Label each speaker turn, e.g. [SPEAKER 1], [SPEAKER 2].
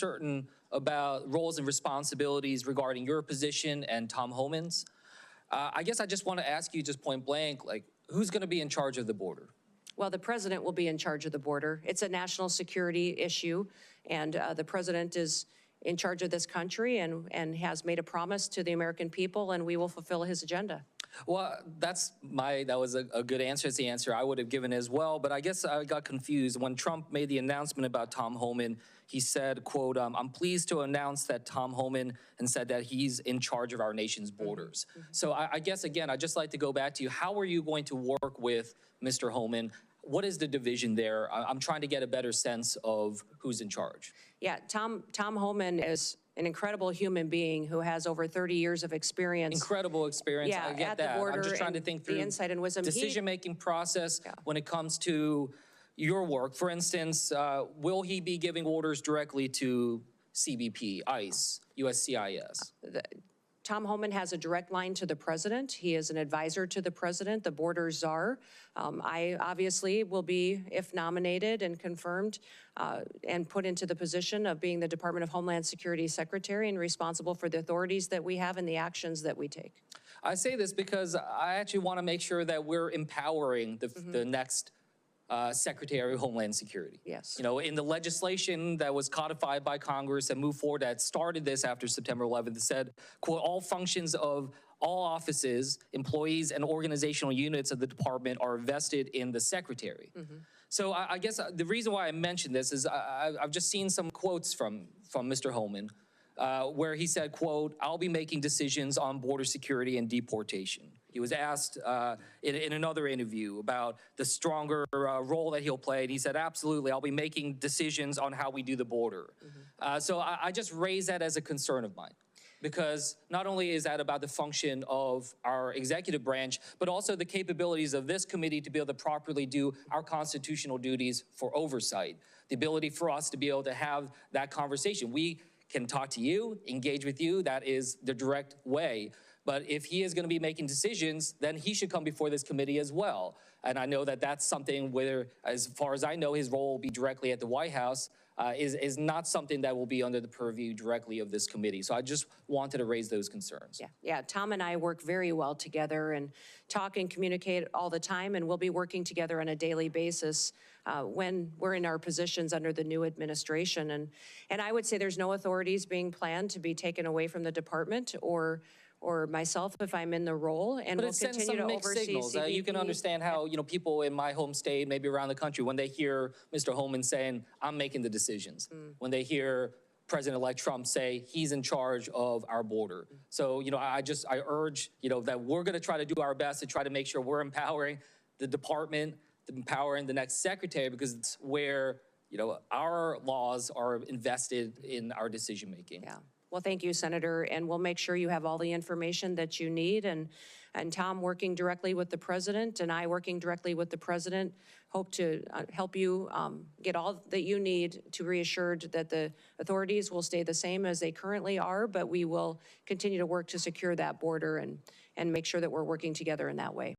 [SPEAKER 1] certain about roles and responsibilities regarding your position and Tom Homan's. I guess I just want to ask you just point blank, like, who's going to be in charge of the border?
[SPEAKER 2] Well, the president will be in charge of the border. It's a national security issue, and the president is in charge of this country and has made a promise to the American people, and we will fulfill his agenda.
[SPEAKER 1] Well, that was a good answer. It's the answer I would have given as well. But I guess I got confused. When Trump made the announcement about Tom Homan, he said, quote, I'm pleased to announce that Tom Homan, and said that he's in charge of our nation's borders. So I guess, again, I'd just like to go back to you. How are you going to work with Mr. Homan? What is the division there? I'm trying to get a better sense of who's in charge.
[SPEAKER 2] Yeah, Tom Homan is an incredible human being who has over 30 years of experience.
[SPEAKER 1] Incredible experience.
[SPEAKER 2] Yeah,
[SPEAKER 1] I get
[SPEAKER 2] at
[SPEAKER 1] that.
[SPEAKER 2] The border,
[SPEAKER 1] I'm just trying to think through
[SPEAKER 2] the insight and wisdom.
[SPEAKER 1] Decision-making process when it comes to your work. For instance, will he be giving orders directly to CBP, ICE, USCIS?
[SPEAKER 2] Tom Homan has a direct line to the president. He is an advisor to the president, the border czar. I obviously will be, if nominated and confirmed, and put into the position of being the Department of Homeland Security Secretary and responsible for the authorities that we have and the actions that we take.
[SPEAKER 1] I say this because I actually want to make sure that we're empowering the next Secretary of Homeland Security.
[SPEAKER 2] Yes.
[SPEAKER 1] You know, in the legislation that was codified by Congress and moved forward that started this after September 11th, it said, quote, all functions of all offices, employees, and organizational units of the department are vested in the Secretary. So I guess the reason why I mentioned this is I've just seen some quotes from Mr. Homan where he said, quote, I'll be making decisions on border security and deportation. He was asked in another interview about the stronger role that he'll play, and he said, absolutely, I'll be making decisions on how we do the border. So I just raise that as a concern of mine, because not only is that about the function of our executive branch, but also the capabilities of this committee to be able to properly do our constitutional duties for oversight, the ability for us to be able to have that conversation. We can talk to you, engage with you, that is the direct way. But if he is going to be making decisions, then he should come before this committee as well. And I know that that's something where, as far as I know, his role will be directly at the White House, is not something that will be under the purview directly of this committee. So I just wanted to raise those concerns.
[SPEAKER 2] Yeah, Tom and I work very well together and talk and communicate all the time, and we'll be working together on a daily basis when we're in our positions under the new administration. And I would say there's no authorities being planned to be taken away from the department or myself if I'm in the role, and we'll continue to oversee
[SPEAKER 1] signals.
[SPEAKER 2] CBP.
[SPEAKER 1] You can understand how, you know, people in my home state, maybe around the country, when they hear Mr. Homan saying, I'm making the decisions, when they hear President-elect Trump say he's in charge of our border. So, you know, I urge, you know, that we're going to try to do our best to try to make sure we're empowering the department, empowering the next secretary, because it's where, you know, our laws are invested in our decision making.
[SPEAKER 2] Yeah. Well, thank you, Senator, and we'll make sure you have all the information that you need. And Tom working directly with the president and I working directly with the president hope to help you get all that you need to reassured that the authorities will stay the same as they currently are, but we will continue to work to secure that border and make sure that we're working together in that way.